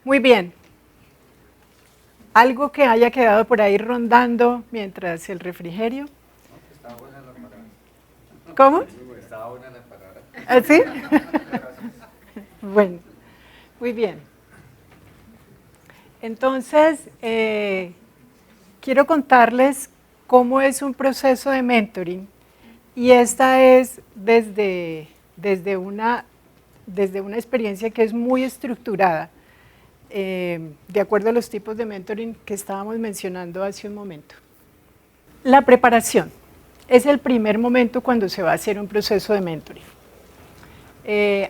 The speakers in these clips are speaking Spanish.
Muy bien. ¿Algo que haya quedado por ahí rondando mientras el refrigerio? Está buena la parada. ¿Cómo? Está buena la parada. ¿Ah, sí? Bueno, muy bien. Entonces, quiero contarles cómo es un proceso de mentoring y esta es desde una experiencia que es muy estructurada, de acuerdo a los tipos de mentoring que estábamos mencionando hace un momento. La preparación es el primer momento cuando se va a hacer un proceso de mentoring.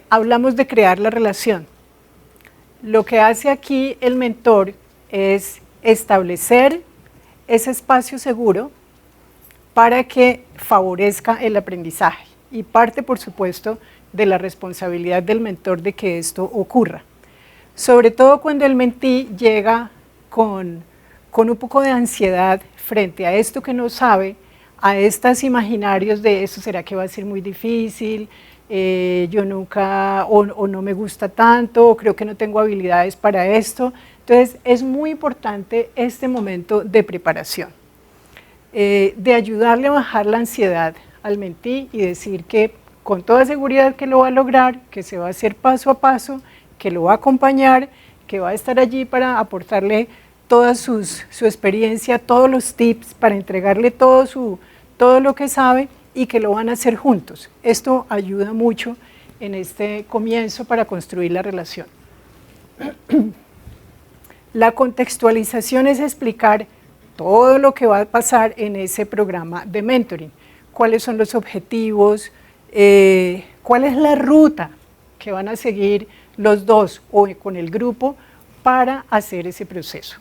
Hablamos de crear la relación. Lo que hace aquí el mentor es establecer ese espacio seguro para que favorezca el aprendizaje y parte, por supuesto, de la responsabilidad del mentor de que esto ocurra. Sobre todo cuando el mentí llega con un poco de ansiedad frente a esto que no sabe, a estos imaginarios de esto será que va a ser muy difícil, yo nunca, o no me gusta tanto, o creo que no tengo habilidades para esto. Entonces es muy importante este momento de preparación, de ayudarle a bajar la ansiedad al mentí y decir que con toda seguridad que lo va a lograr, que se va a hacer paso a paso, que lo va a acompañar, que va a estar allí para aportarle toda su experiencia, todos los tips, para entregarle todo lo que sabe y que lo van a hacer juntos. Esto ayuda mucho en este comienzo para construir la relación. La contextualización es explicar todo lo que va a pasar en ese programa de mentoring, cuáles son los objetivos, cuál es la ruta que van a seguir los dos o con el grupo para hacer ese proceso.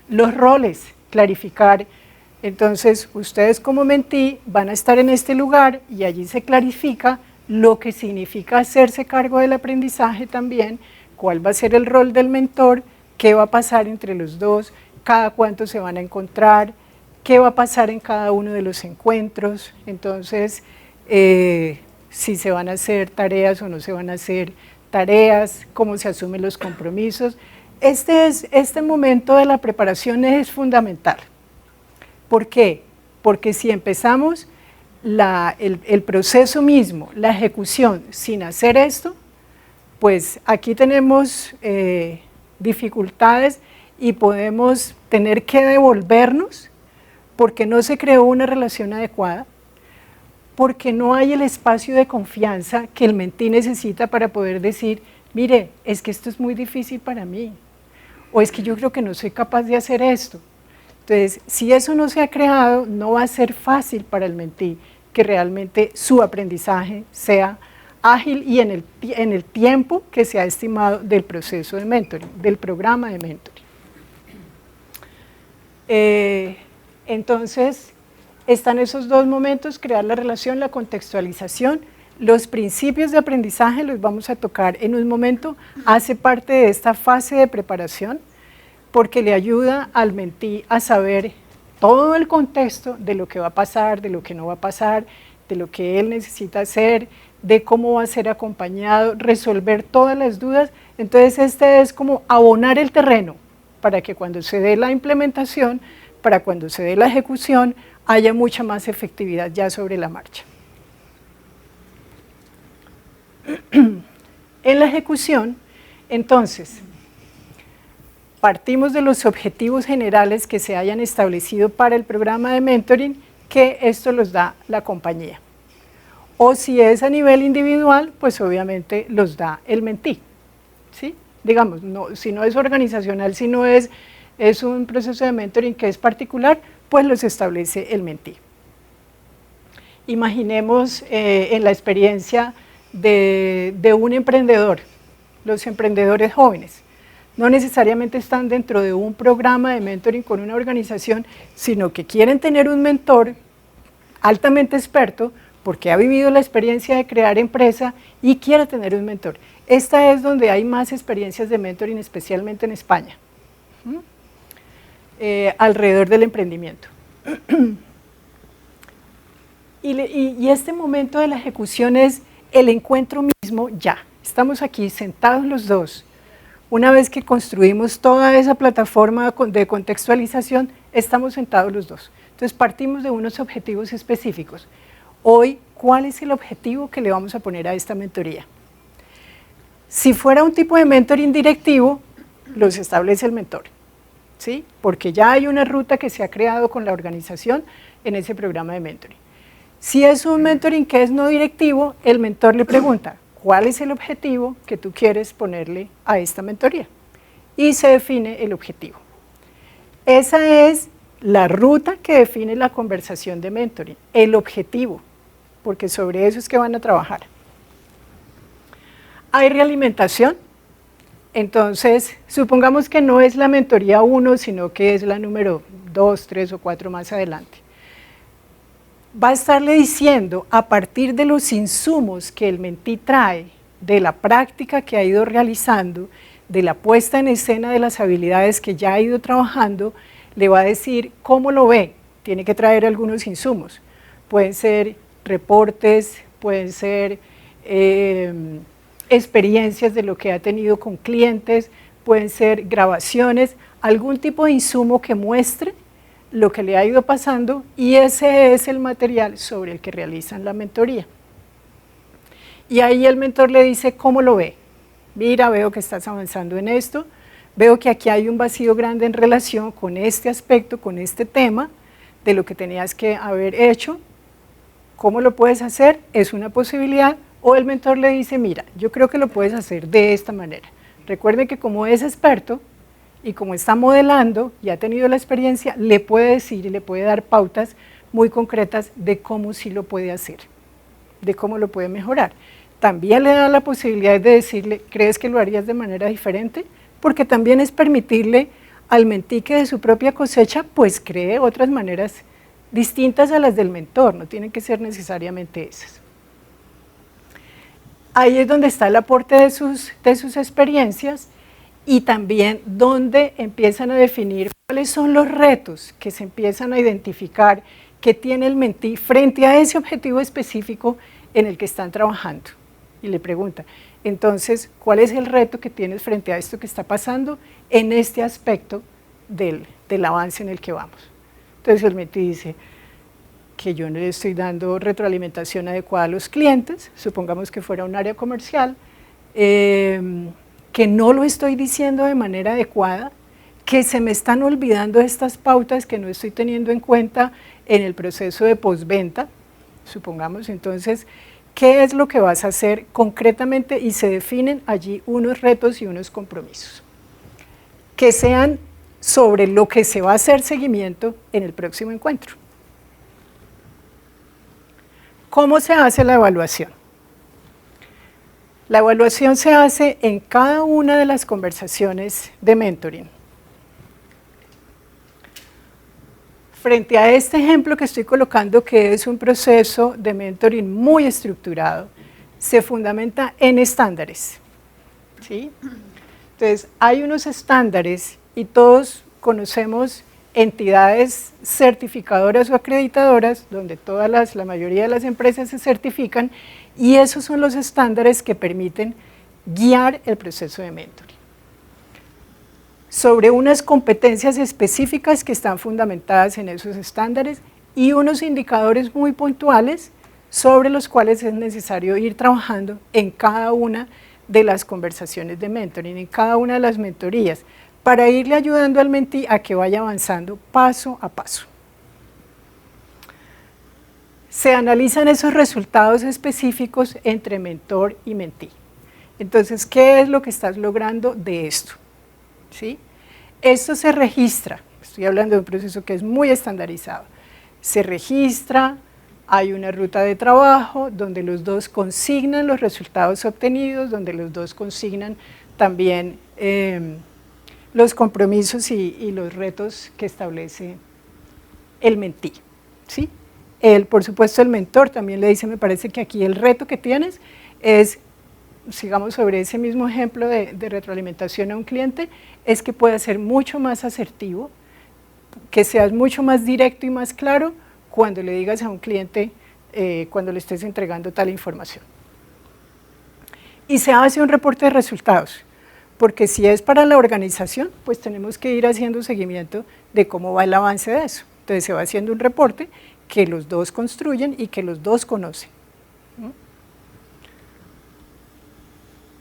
Los roles, clarificar. Entonces, ustedes como mentí van a estar en este lugar y allí se clarifica lo que significa hacerse cargo del aprendizaje también, cuál va a ser el rol del mentor, qué va a pasar entre los dos, cada cuánto se van a encontrar, qué va a pasar en cada uno de los encuentros. Entonces, si se van a hacer tareas o no se van a hacer tareas, cómo se asumen los compromisos. Este momento de la preparación es fundamental. ¿Por qué? Porque si empezamos el proceso mismo, la ejecución, sin hacer esto, pues aquí tenemos dificultades y podemos tener que devolvernos porque no se creó una relación adecuada, porque no hay el espacio de confianza que el mentí necesita para poder decir, mire, es que esto es muy difícil para mí, o es que yo creo que no soy capaz de hacer esto. Entonces, si eso no se ha creado, no va a ser fácil para el mentí que realmente su aprendizaje sea ágil y en el tiempo que se ha estimado del proceso de mentoring, del programa de mentoring. Entonces, están esos dos momentos, crear la relación, la contextualización. Los principios de aprendizaje los vamos a tocar en un momento, hace parte de esta fase de preparación, porque le ayuda al mentí a saber todo el contexto de lo que va a pasar, de lo que no va a pasar, de lo que él necesita hacer, de cómo va a ser acompañado, resolver todas las dudas. Entonces este es como abonar el terreno para que cuando se dé la implementación, para cuando se dé la ejecución, haya mucha más efectividad ya sobre la marcha. En la ejecución, entonces, partimos de los objetivos generales que se hayan establecido para el programa de mentoring, que esto los da la compañía. O si es a nivel individual, pues obviamente los da el mentí, ¿sí? Digamos, si no es organizacional, si no es un proceso de mentoring que es particular, pues los establece el mentí. Imaginemos en la experiencia de un emprendedor, los emprendedores jóvenes. No necesariamente están dentro de un programa de mentoring con una organización, sino que quieren tener un mentor altamente experto porque ha vivido la experiencia de crear empresa y quiere tener un mentor. Esta es donde hay más experiencias de mentoring, especialmente en España, alrededor del emprendimiento. Y este momento de la ejecución es el encuentro mismo ya. Estamos aquí sentados los dos, Una vez que construimos toda esa plataforma de contextualización, estamos sentados los dos. Entonces partimos de unos objetivos específicos. Hoy, ¿cuál es el objetivo que le vamos a poner a esta mentoría? Si fuera un tipo de mentoring directivo, los establece el mentor, ¿sí? Porque ya hay una ruta que se ha creado con la organización en ese programa de mentoring. Si es un mentoring que es no directivo, el mentor le pregunta, ¿cuál es el objetivo que tú quieres ponerle a esta mentoría? Y se define el objetivo. Esa es la ruta que define la conversación de mentoring, el objetivo, porque sobre eso es que van a trabajar. Hay realimentación, entonces supongamos que no es la mentoría 1, sino que es la número 2, 3 o 4 más adelante. Va a estarle diciendo a partir de los insumos que el mentí trae, de la práctica que ha ido realizando, de la puesta en escena de las habilidades que ya ha ido trabajando, le va a decir cómo lo ve, tiene que traer algunos insumos. Pueden ser reportes, pueden ser experiencias de lo que ha tenido con clientes, pueden ser grabaciones, algún tipo de insumo que muestre lo que le ha ido pasando y ese es el material sobre el que realizan la mentoría. Y ahí el mentor le dice cómo lo ve. Mira, veo que estás avanzando en esto, veo que aquí hay un vacío grande en relación con este aspecto, con este tema, de lo que tenías que haber hecho. ¿Cómo lo puedes hacer? Es una posibilidad. O el mentor le dice, mira, yo creo que lo puedes hacer de esta manera. Recuerde que como es experto y como está modelando y ha tenido la experiencia, le puede decir y le puede dar pautas muy concretas de cómo sí lo puede hacer, de cómo lo puede mejorar. También le da la posibilidad de decirle, ¿crees que lo harías de manera diferente? Porque también es permitirle al mentí que de su propia cosecha, pues cree otras maneras distintas a las del mentor, no tienen que ser necesariamente esas. Ahí es donde está el aporte de sus experiencias y también donde empiezan a definir cuáles son los retos que se empiezan a identificar que tiene el mentí frente a ese objetivo específico en el que están trabajando. Y le pregunta, entonces, ¿cuál es el reto que tienes frente a esto que está pasando en este aspecto del avance en el que vamos? Entonces el mentí dice que yo no le estoy dando retroalimentación adecuada a los clientes, supongamos que fuera un área comercial, que no lo estoy diciendo de manera adecuada, que se me están olvidando estas pautas que no estoy teniendo en cuenta en el proceso de postventa, supongamos. Entonces, ¿qué es lo que vas a hacer concretamente? Y se definen allí unos retos y unos compromisos, que sean sobre lo que se va a hacer seguimiento en el próximo encuentro. ¿Cómo se hace la evaluación? La evaluación se hace en cada una de las conversaciones de mentoring. Frente a este ejemplo que estoy colocando, que es un proceso de mentoring muy estructurado, se fundamenta en estándares, ¿sí? Entonces, hay unos estándares y todos conocemos entidades certificadoras o acreditadoras, donde la mayoría de las empresas se certifican, y esos son los estándares que permiten guiar el proceso de mentoring. Sobre unas competencias específicas que están fundamentadas en esos estándares y unos indicadores muy puntuales sobre los cuales es necesario ir trabajando en cada una de las conversaciones de mentoring, en cada una de las mentorías, para irle ayudando al mentí a que vaya avanzando paso a paso. Se analizan esos resultados específicos entre mentor y mentí. Entonces, ¿qué es lo que estás logrando de esto? ¿Sí? Esto se registra, estoy hablando de un proceso que es muy estandarizado, se registra, hay una ruta de trabajo donde los dos consignan los resultados obtenidos, donde los dos consignan también los compromisos y los retos que establece el mentí, ¿sí? Por supuesto, el mentor también le dice, me parece que aquí el reto que tienes es, sigamos sobre ese mismo ejemplo de retroalimentación a un cliente, es que puedas ser mucho más asertivo, que seas mucho más directo y más claro cuando le digas a un cliente, cuando le estés entregando tal información. Y se hace un reporte de resultados. porque si es para la organización, pues tenemos que ir haciendo seguimiento de cómo va el avance de eso. Entonces se va haciendo un reporte que los dos construyen y que los dos conocen.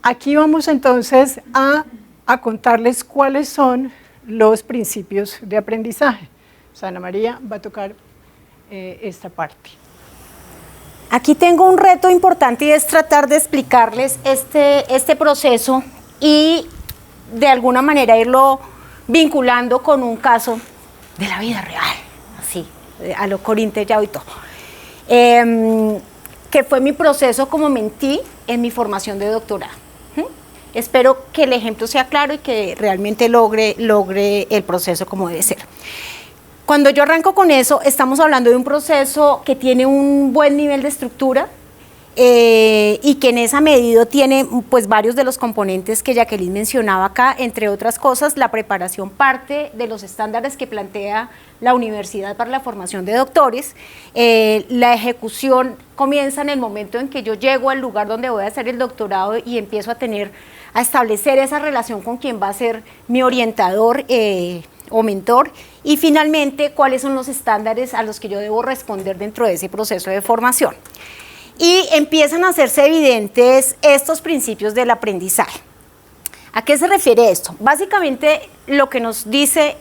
Aquí vamos entonces a contarles cuáles son los principios de aprendizaje. O sea, Ana María va a tocar esta parte. Aquí tengo un reto importante y es tratar de explicarles este proceso y de alguna manera irlo vinculando con un caso de la vida real, así, a lo corintellado y todo. Que fue mi proceso como mentí en mi formación de doctorado. Espero que el ejemplo sea claro y que realmente logre el proceso como debe ser. Cuando yo arranco con eso, estamos hablando de un proceso que tiene un buen nivel de estructura y que en esa medida tiene pues varios de los componentes que Jacqueline mencionaba acá, entre otras cosas, la preparación parte de los estándares que plantea la universidad para la formación de doctores, la ejecución comienza en el momento en que yo llego al lugar donde voy a hacer el doctorado y empiezo a establecer esa relación con quien va a ser mi orientador o mentor, y finalmente cuáles son los estándares a los que yo debo responder dentro de ese proceso de formación. Y empiezan a hacerse evidentes estos principios del aprendizaje. ¿A qué se refiere esto? Básicamente lo que nos dice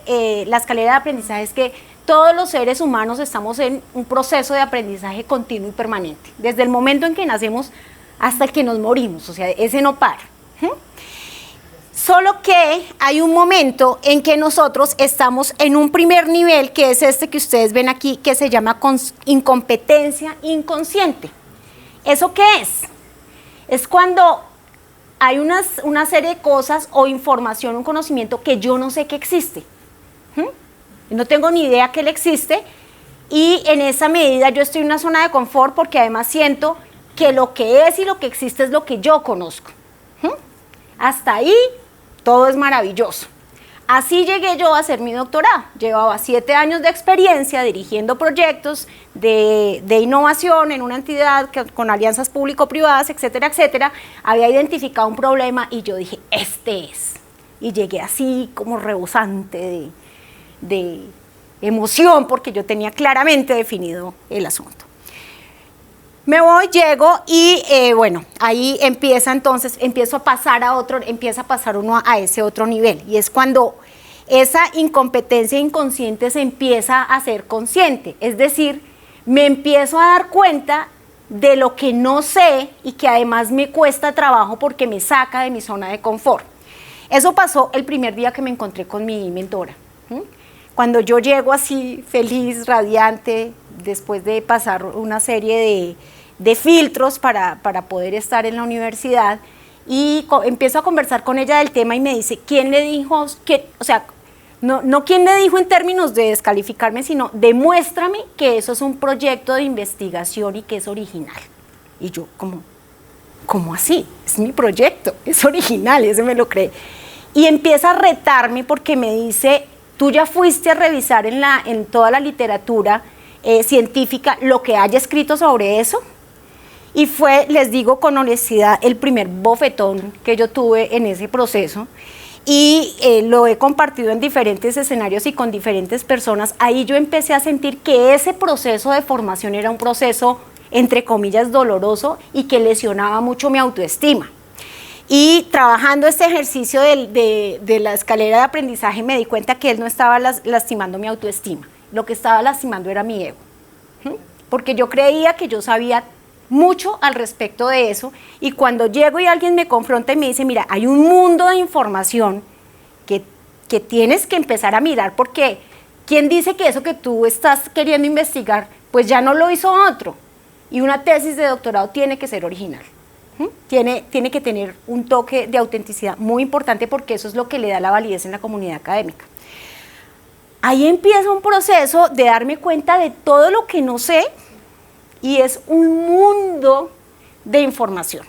la escalera de aprendizaje es que todos los seres humanos estamos en un proceso de aprendizaje continuo y permanente, desde el momento en que nacemos hasta que nos morimos, o sea, ese no para. Solo que hay un momento en que nosotros estamos en un primer nivel, que es este que ustedes ven aquí, que se llama incompetencia inconsciente. ¿Eso qué es? Es cuando hay una serie de cosas o información, un conocimiento que yo no sé que existe. No tengo ni idea que él existe y en esa medida yo estoy en una zona de confort porque además siento que lo que es y lo que existe es lo que yo conozco. Hasta ahí todo es maravilloso. Así llegué yo a hacer mi doctorado. Llevaba 7 años de experiencia dirigiendo proyectos de innovación en una entidad con alianzas público-privadas, etcétera, etcétera. Había identificado un problema y yo dije, este es. Y llegué así como rebosante de emoción porque yo tenía claramente definido el asunto. Me voy, llego y bueno, ahí empieza a pasar uno a ese otro nivel, y es cuando esa incompetencia inconsciente se empieza a ser consciente, es decir, me empiezo a dar cuenta de lo que no sé y que además me cuesta trabajo porque me saca de mi zona de confort. Eso pasó el primer día que me encontré con mi mentora. Cuando yo llego así feliz, radiante, después de pasar una serie de filtros para poder estar en la universidad, y empiezo a conversar con ella del tema y me dice, ¿quién le dijo? O sea, no quién le dijo en términos de descalificarme, sino demuéstrame que eso es un proyecto de investigación y que es original. Y yo, ¿cómo así? Es mi proyecto, es original, ese me lo cree. Y empieza a retarme porque me dice, tú ya fuiste a revisar en toda la literatura científica lo que haya escrito sobre eso. Y fue, les digo con honestidad, el primer bofetón que yo tuve en ese proceso, y lo he compartido en diferentes escenarios y con diferentes personas. Ahí yo empecé a sentir que ese proceso de formación era un proceso, entre comillas, doloroso y que lesionaba mucho mi autoestima. Y trabajando este ejercicio de la escalera de aprendizaje me di cuenta que él no estaba lastimando mi autoestima, lo que estaba lastimando era mi ego, porque yo creía que yo sabía mucho al respecto de eso, y cuando llego y alguien me confronta y me dice, mira, hay un mundo de información que tienes que empezar a mirar, porque ¿quién dice que eso que tú estás queriendo investigar, pues ya no lo hizo otro? Y una tesis de doctorado tiene que ser original. Tiene que tener un toque de autenticidad muy importante, porque eso es lo que le da la validez en la comunidad académica. Ahí empieza un proceso de darme cuenta de todo lo que no sé, y es un mundo de información.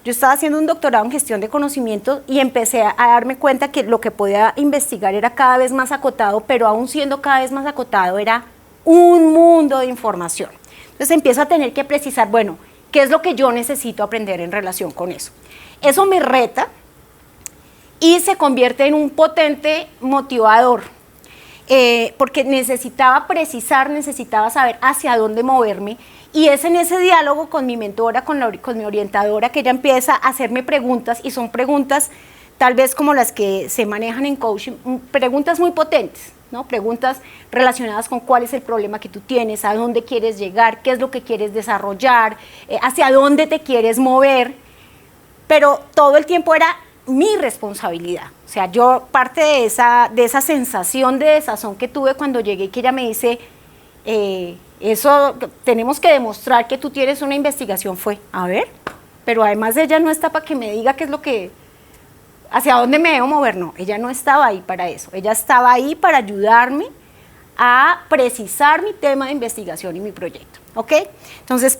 Yo estaba haciendo un doctorado en gestión de conocimientos y empecé a darme cuenta que lo que podía investigar era cada vez más acotado, pero aún siendo cada vez más acotado era un mundo de información. Entonces empiezo a tener que precisar, bueno, ¿qué es lo que yo necesito aprender en relación con eso? Eso me reta y se convierte en un potente motivador, porque necesitaba precisar, necesitaba saber hacia dónde moverme, y es en ese diálogo con mi mentora, con mi orientadora, que ella empieza a hacerme preguntas, y son preguntas tal vez como las que se manejan en coaching, preguntas muy potentes, ¿no? Preguntas relacionadas con cuál es el problema que tú tienes, a dónde quieres llegar, qué es lo que quieres desarrollar, hacia dónde te quieres mover, pero todo el tiempo era mi responsabilidad. O sea, yo parte de esa sensación de desazón que tuve cuando llegué, que ella me dice, eso tenemos que demostrar que tú tienes una investigación, fue, a ver, pero además ella no está para que me diga qué es lo que, hacia dónde me debo mover, no, ella no estaba ahí para eso, ella estaba ahí para ayudarme a precisar mi tema de investigación y mi proyecto, ¿ok? Entonces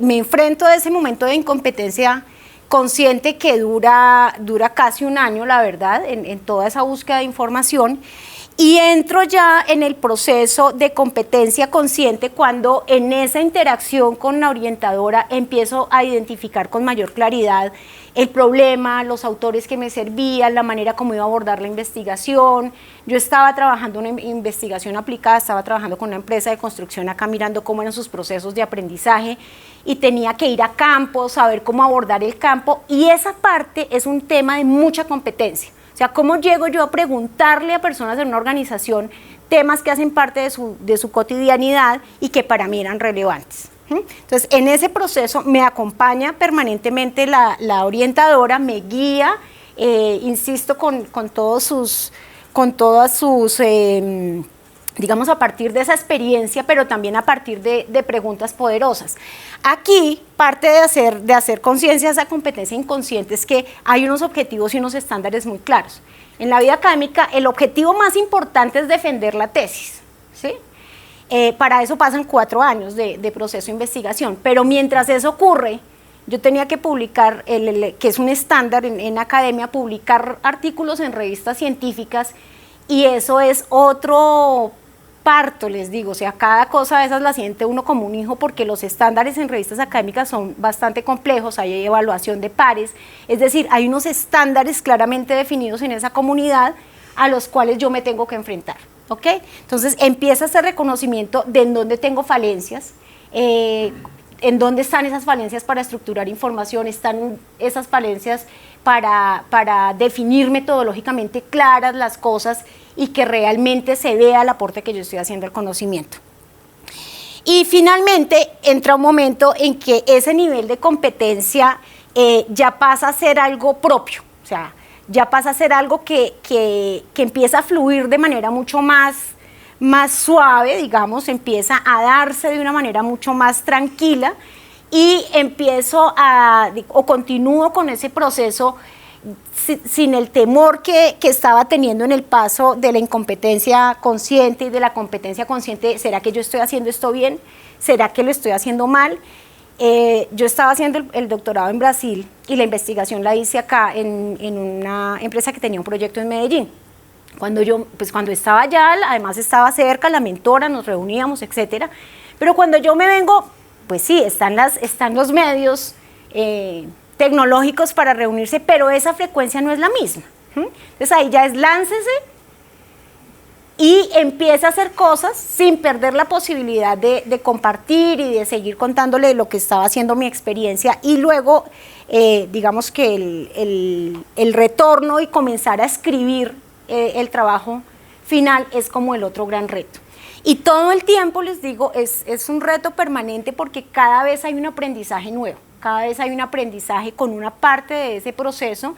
me enfrento a ese momento de incompetencia consciente que dura casi un año, la verdad, en toda esa búsqueda de información, y entro ya en el proceso de competencia consciente cuando en esa interacción con la orientadora empiezo a identificar con mayor claridad el problema, los autores que me servían, la manera como iba a abordar la investigación. Yo estaba trabajando en una investigación aplicada, estaba trabajando con una empresa de construcción acá mirando cómo eran sus procesos de aprendizaje y tenía que ir a campo, saber cómo abordar el campo, y esa parte es un tema de mucha competencia. O sea, ¿cómo llego yo a preguntarle a personas en una organización temas que hacen parte de su cotidianidad y que para mí eran relevantes? Entonces, en ese proceso me acompaña permanentemente la orientadora, me guía, insisto, con todas sus, digamos, a partir de esa experiencia, pero también a partir de preguntas poderosas. Aquí, parte de hacer conciencia de esa competencia inconsciente es que hay unos objetivos y unos estándares muy claros. En la vida académica, el objetivo más importante es defender la tesis, ¿sí? Para eso pasan 4 años de proceso de investigación, pero mientras eso ocurre, yo tenía que publicar, que es un estándar en academia, publicar artículos en revistas científicas, y eso es otro parto, les digo. O sea, cada cosa de esas la siente uno como un hijo, porque los estándares en revistas académicas son bastante complejos, hay evaluación de pares, es decir, hay unos estándares claramente definidos en esa comunidad a los cuales yo me tengo que enfrentar, ¿ok? Entonces empieza ese reconocimiento de en dónde tengo falencias, en dónde están esas falencias para estructurar información, están esas falencias para definir metodológicamente claras las cosas y que realmente se vea el aporte que yo estoy haciendo al conocimiento. Y finalmente entra un momento en que ese nivel de competencia ya pasa a ser algo propio, o sea, ya pasa a ser algo que empieza a fluir de manera mucho más suave, digamos, empieza a darse de una manera mucho más tranquila, y empiezo o continúo con ese proceso sin el temor que estaba teniendo en el paso de la incompetencia consciente y de la competencia consciente. ¿Será que yo estoy haciendo esto bien? ¿Será que lo estoy haciendo mal? Yo estaba haciendo el doctorado en Brasil y la investigación la hice acá en una empresa que tenía un proyecto en Medellín. Cuando estaba allá, además estaba cerca, la mentora, nos reuníamos, etcétera. Pero cuando yo me vengo, pues sí, están los medios tecnológicos para reunirse, pero esa frecuencia no es la misma. Entonces ahí ya es láncese y empieza a hacer cosas sin perder la posibilidad de compartir y de seguir contándole lo que estaba haciendo mi experiencia, y luego digamos que el retorno y comenzar a escribir el trabajo final es como el otro gran reto. Y todo el tiempo, les digo, es un reto permanente, porque cada vez hay un aprendizaje nuevo, cada vez hay un aprendizaje con una parte de ese proceso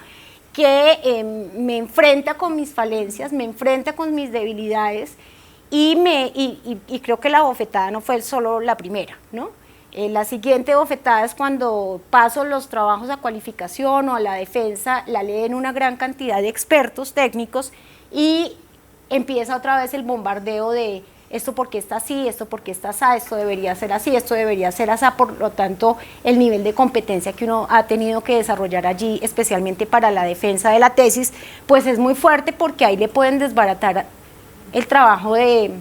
que me enfrenta con mis falencias, me enfrenta con mis debilidades, y creo que la bofetada no fue solo la primera, ¿no? La siguiente bofetada es cuando paso los trabajos a cualificación o a la defensa, la leen una gran cantidad de expertos técnicos y empieza otra vez el bombardeo de esto porque está así, esto porque está así, esto debería ser así, esto debería ser así. Por lo tanto, el nivel de competencia que uno ha tenido que desarrollar allí, especialmente para la defensa de la tesis, pues es muy fuerte, porque ahí le pueden desbaratar el trabajo de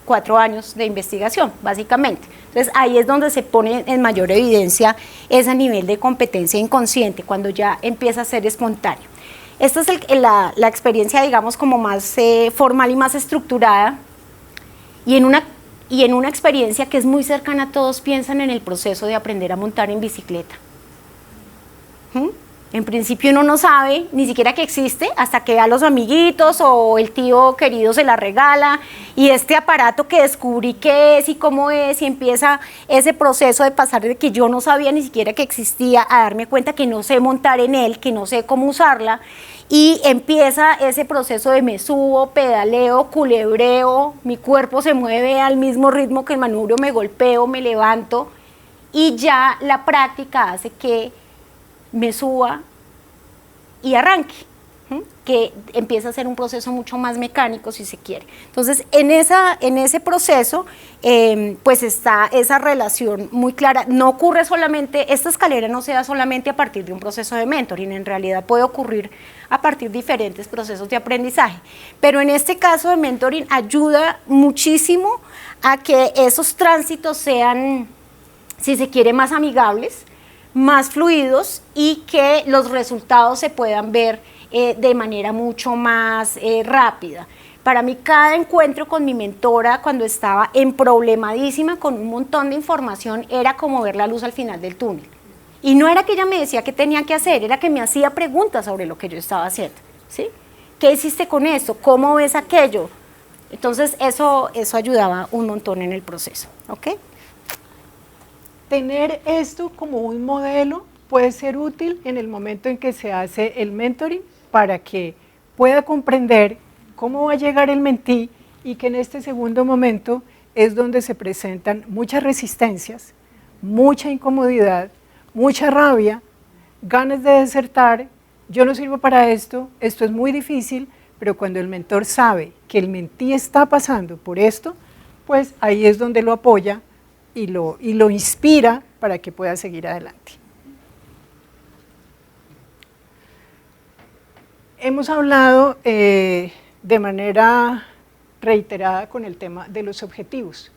4 años de investigación, básicamente. Entonces ahí es donde se pone en mayor evidencia ese nivel de competencia inconsciente, cuando ya empieza a ser espontáneo. Esta es la experiencia, digamos, como más formal y más estructurada. Y en una experiencia que es muy cercana, todos piensan en el proceso de aprender a montar en bicicleta. En principio uno no sabe ni siquiera que existe hasta que a los amiguitos o el tío querido se la regala, y este aparato que descubrí qué es y cómo es, y empieza ese proceso de pasar de que yo no sabía ni siquiera que existía a darme cuenta que no sé montar en él, que no sé cómo usarla, y empieza ese proceso de me subo, pedaleo, culebreo, mi cuerpo se mueve al mismo ritmo que el manubrio, me golpeo, me levanto, y ya la práctica hace que me suba y arranque, que empieza a ser un proceso mucho más mecánico, si se quiere. Entonces, en ese proceso, pues está esa relación muy clara. No ocurre solamente, esta escalera no se da solamente a partir de un proceso de mentoring, en realidad puede ocurrir a partir de diferentes procesos de aprendizaje, pero en este caso de mentoring ayuda muchísimo a que esos tránsitos sean, si se quiere, más amigables, más fluidos, y que los resultados se puedan ver de manera mucho más rápida. Para mí, cada encuentro con mi mentora, cuando estaba emproblemadísima con un montón de información, era como ver la luz al final del túnel. Y no era que ella me decía qué tenía que hacer, era que me hacía preguntas sobre lo que yo estaba haciendo, ¿sí? ¿Qué hiciste con esto? ¿Cómo ves aquello? Entonces, eso ayudaba un montón en el proceso, ¿ok? Tener esto como un modelo puede ser útil en el momento en que se hace el mentoring, para que pueda comprender cómo va a llegar el mentí, y que en este segundo momento es donde se presentan muchas resistencias, mucha incomodidad, mucha rabia, ganas de desertar, yo no sirvo para esto es muy difícil, pero cuando el mentor sabe que el mentí está pasando por esto, pues ahí es donde lo apoya y lo inspira para que pueda seguir adelante. Hemos hablado de manera reiterada con el tema de los objetivos.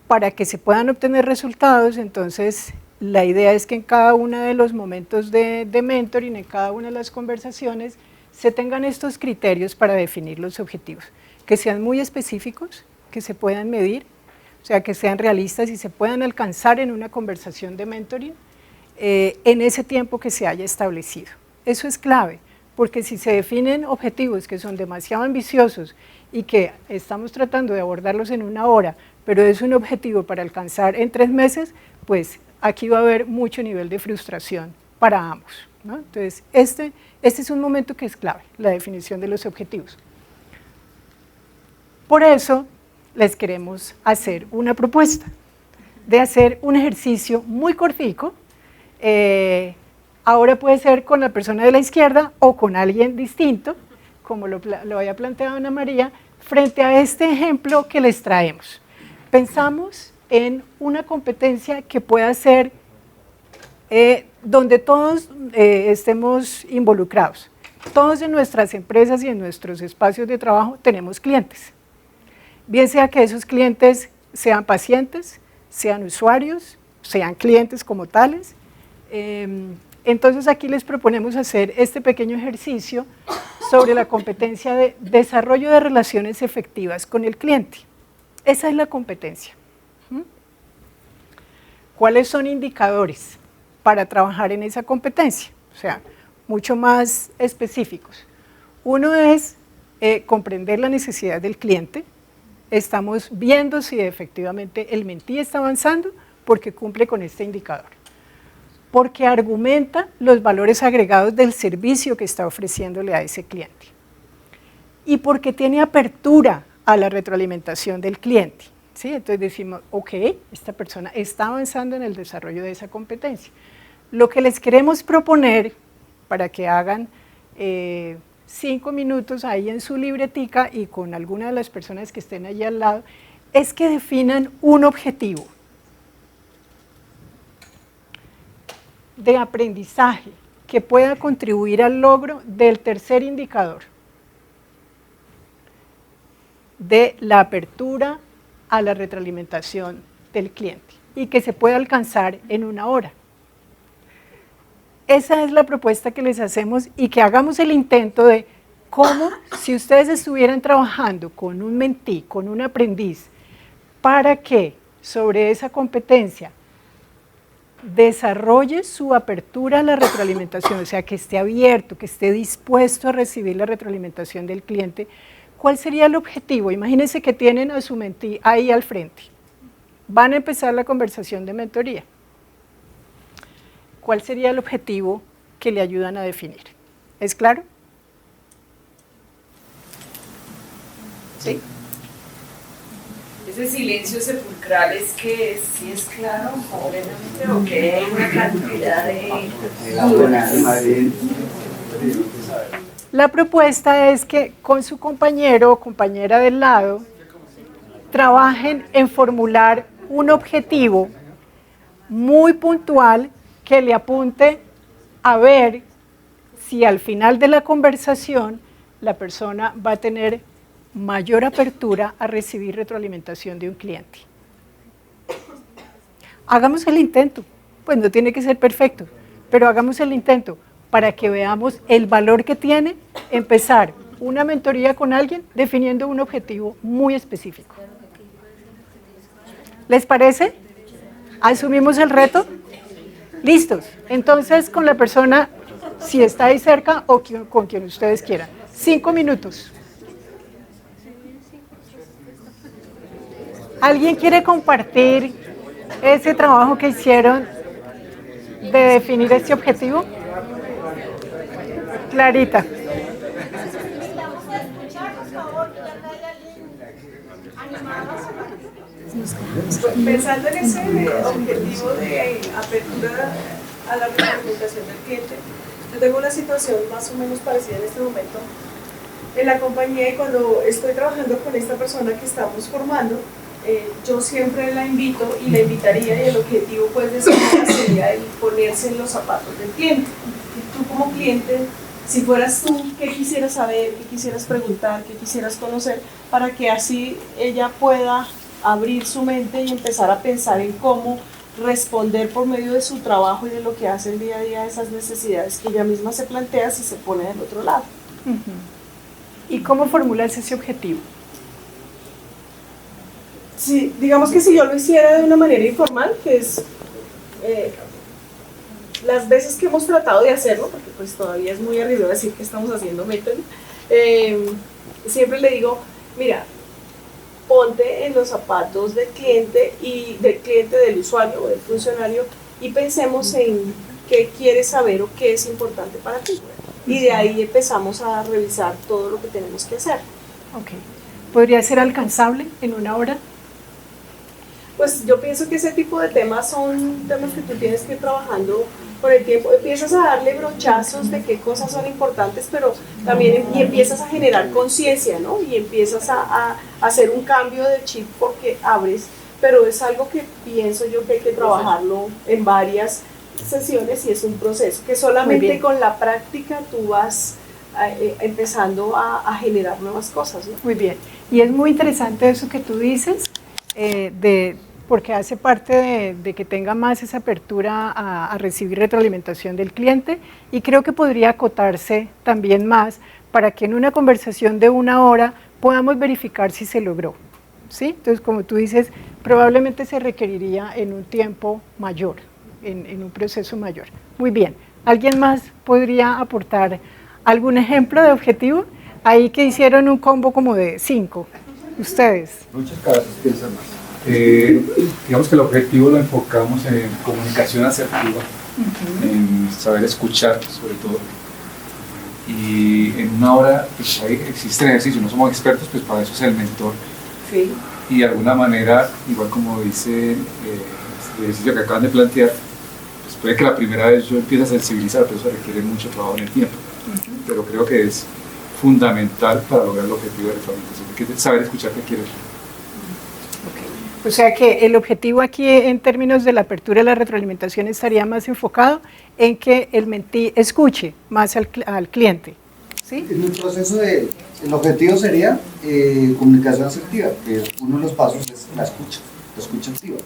Para que se puedan obtener resultados, entonces la idea es que en cada uno de los momentos de mentoring, en cada una de las conversaciones, se tengan estos criterios para definir los objetivos, que sean muy específicos, que se puedan medir, o sea, que sean realistas y se puedan alcanzar en una conversación de mentoring en ese tiempo que se haya establecido. Eso es clave, porque si se definen objetivos que son demasiado ambiciosos y que estamos tratando de abordarlos en 1 hora, pero es un objetivo para alcanzar en 3 meses, pues aquí va a haber mucho nivel de frustración para ambos, ¿no? Entonces, este es un momento que es clave, la definición de los objetivos. Por eso, les queremos hacer una propuesta de hacer un ejercicio muy cortico. Ahora puede ser con la persona de la izquierda o con alguien distinto, como lo había planteado Ana María, frente a este ejemplo que les traemos. Pensamos en una competencia que pueda ser donde todos estemos involucrados. Todos en nuestras empresas y en nuestros espacios de trabajo tenemos clientes. Bien sea que esos clientes sean pacientes, sean usuarios, sean clientes como tales. Entonces aquí les proponemos hacer este pequeño ejercicio sobre la competencia de desarrollo de relaciones efectivas con el cliente. Esa es la competencia. ¿Cuáles son indicadores para trabajar en esa competencia? O sea, mucho más específicos. Uno es comprender la necesidad del cliente. Estamos viendo si efectivamente el mentí está avanzando porque cumple con este indicador, porque argumenta los valores agregados del servicio que está ofreciéndole a ese cliente, y porque tiene apertura a la retroalimentación del cliente, ¿sí? Entonces decimos, ok, esta persona está avanzando en el desarrollo de esa competencia. Lo que les queremos proponer, para que hagan 5 minutos ahí en su libretica y con alguna de las personas que estén allí al lado, es que definan un objetivo de aprendizaje que pueda contribuir al logro del tercer indicador, de la apertura a la retroalimentación del cliente, y que se pueda alcanzar en 1 hora. esa es la propuesta que les hacemos y que hagamos el intento de cómo, si ustedes estuvieran trabajando con un mentí, con un aprendiz, para que sobre esa competencia desarrolle su apertura a la retroalimentación, o sea, que esté abierto, que esté dispuesto a recibir la retroalimentación del cliente. ¿Cuál sería el objetivo? Imagínense que tienen a su mentí ahí al frente. Van a empezar la conversación de mentoría. ¿Cuál sería el objetivo que le ayudan a definir? ¿Es claro? ¿Sí? Ese silencio sepulcral es que sí es claro completamente o que hay una cantidad de... La propuesta es que con su compañero o compañera del lado trabajen en formular un objetivo muy puntual que le apunte a ver si al final de la conversación la persona va a tener mayor apertura a recibir retroalimentación de un cliente. Hagamos el intento, pues no tiene que ser perfecto, pero hagamos el intento para que veamos el valor que tiene empezar una mentoría con alguien definiendo un objetivo muy específico. ¿Les parece? ¿Asumimos el reto? ¿Listos? Entonces con la persona, si está ahí cerca o con quien ustedes quieran. 5 minutos. ¿Alguien quiere compartir ese trabajo que hicieron de definir este objetivo? Clarita. Pensando en ese objetivo de apertura a la retroalimentación del cliente, yo tengo una situación más o menos parecida en este momento en la compañía y cuando estoy trabajando con esta persona que estamos formando, yo siempre la invito y la invitaría y el objetivo pues de sería el ponerse en los zapatos del cliente. Y tú como cliente, si fueras tú, ¿qué quisieras saber, qué quisieras preguntar, qué quisieras conocer para que así ella pueda abrir su mente y empezar a pensar en cómo responder por medio de su trabajo y de lo que hace el día a día a esas necesidades que ella misma se plantea si se pone del otro lado? ¿Y cómo formulas ese objetivo? Sí, digamos que si yo lo hiciera de una manera informal, que es las veces que hemos tratado de hacerlo, porque pues todavía es muy arriesgado decir que estamos haciendo método, siempre le digo, mira, ponte en los zapatos del cliente del usuario o del funcionario y pensemos en qué quieres saber o qué es importante para ti. Y de ahí empezamos a revisar todo lo que tenemos que hacer. Ok. ¿Podría ser alcanzable en una hora? Pues yo pienso que ese tipo de temas son temas que tú tienes que ir trabajando con el tiempo. Empiezas a darle brochazos de qué cosas son importantes, pero también empiezas a generar conciencia, ¿no? Y empiezas a hacer un cambio de chip porque abres, pero es algo que pienso yo que hay que trabajarlo en varias sesiones y es un proceso que solamente con la práctica tú vas empezando a generar nuevas cosas, ¿no? Muy bien. Y es muy interesante eso que tú dices, porque hace parte de que tenga más esa apertura a recibir retroalimentación del cliente y creo que podría acotarse también más para que en una conversación de una hora podamos verificar si se logró, ¿sí? Entonces, como tú dices, probablemente se requeriría en un tiempo mayor, en un proceso mayor. Muy bien. ¿Alguien más podría aportar algún ejemplo de objetivo? Ahí que hicieron un combo como de 5, ustedes. Muchas gracias, piensa más. Digamos que el objetivo lo enfocamos en comunicación asertiva, en saber escuchar sobre todo. Y en una hora pues, ahí existe el ejercicio, no somos expertos, pues para eso es el mentor. Sí. Y de alguna manera, igual como dice el ejercicio que acaban de plantear, pues puede que la primera vez yo empiece a sensibilizar, pero eso requiere mucho trabajo en el tiempo. Pero creo que es fundamental para lograr el objetivo de retroalimentación, que es saber escuchar qué quieres. O sea que el objetivo aquí en términos de la apertura de la retroalimentación estaría más enfocado en que el mentí escuche más al cliente, ¿sí? En el proceso el objetivo sería comunicación asertiva, que uno de los pasos es la escucha. escucha activa.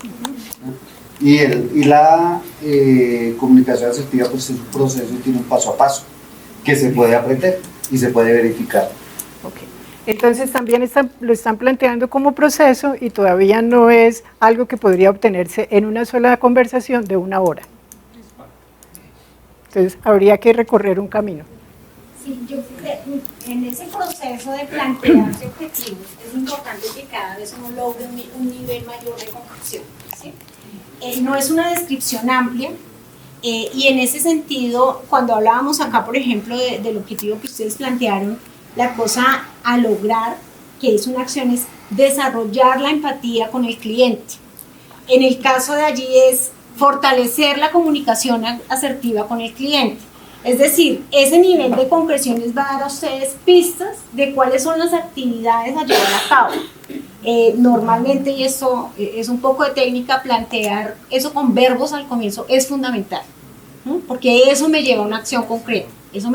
Y la comunicación asertiva pues es un proceso y tiene un paso a paso que se puede aprender y se puede verificar. Ok. Entonces también lo están planteando como proceso y todavía no es algo que podría obtenerse en una sola conversación de 1 hora. Entonces habría que recorrer un camino. Sí, yo en ese proceso de plantearse objetivos es importante que cada vez uno logre un nivel mayor de concreción, ¿sí? No es una descripción amplia y en ese sentido, cuando hablábamos acá, por ejemplo, del objetivo que ustedes plantearon, la cosa a lograr, que es una acción, es desarrollar la empatía con el cliente. En el caso de allí es fortalecer la comunicación asertiva con el cliente. Es decir, ese nivel de concreción les va a dar a ustedes pistas de cuáles son las actividades a llevar a cabo. Normalmente, y esto es un poco de técnica, plantear eso con verbos al comienzo es fundamental, ¿no? Porque eso me lleva a una acción concreta. Eso